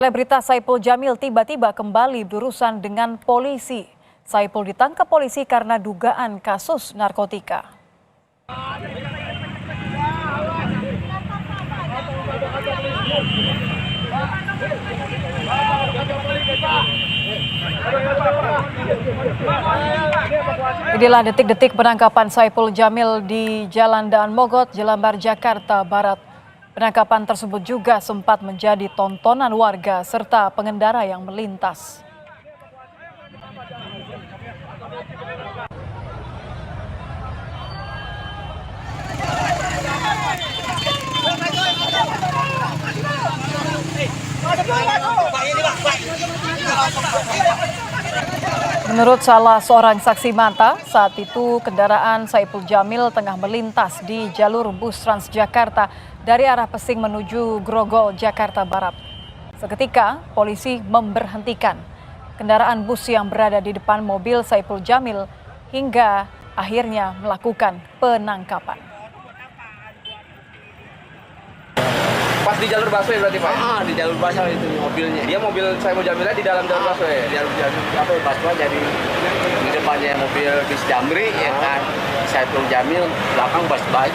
Selebritas Saipul Jamil tiba-tiba kembali berurusan dengan polisi. Saipul ditangkap polisi karena dugaan kasus narkotika. Inilah detik-detik penangkapan Saipul Jamil di Jalan Daan Mogot, Jelambar, Jakarta Barat. Penangkapan tersebut juga sempat menjadi tontonan warga serta pengendara yang melintas. Menurut salah seorang saksi mata, saat itu kendaraan Saipul Jamil tengah melintas di jalur bus Transjakarta dari arah Pesing menuju Grogol, Jakarta Barat. Seketika, polisi memberhentikan kendaraan bus yang berada di depan mobil Saipul Jamil hingga akhirnya melakukan penangkapan. Pas di jalur busway berarti Pak? Di jalur busway itu mobilnya. Dia mobil Saipul Jamilnya di dalam jalur busway? Di jalur busway, jadi di depannya mobil bis Jamri, ya kan. Saipul Jamil, belakang busway.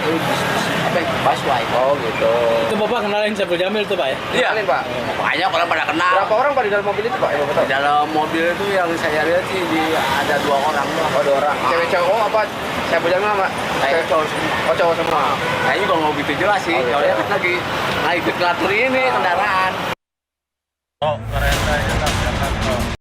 Oh gitu. Itu Bapak kenalin Saipul Jamil itu Pak ya? Iya Kenalin, Pak. Banyak orang pada kenal. Berapa orang Pak di dalam mobil itu Pak? Ya, Bapak tahu? Di dalam mobil itu yang saya lihat sih ada 2 orang. Oh 2 orang. Cewek cowok apa? Saipul Jamil sama? Saya cowok semua. Oh cowok semua. Saya juga nggak begitu jelas sih. Oh, gitu. Soalnya kan lagi ikut ngatur ini kendaraan. Oh, keren.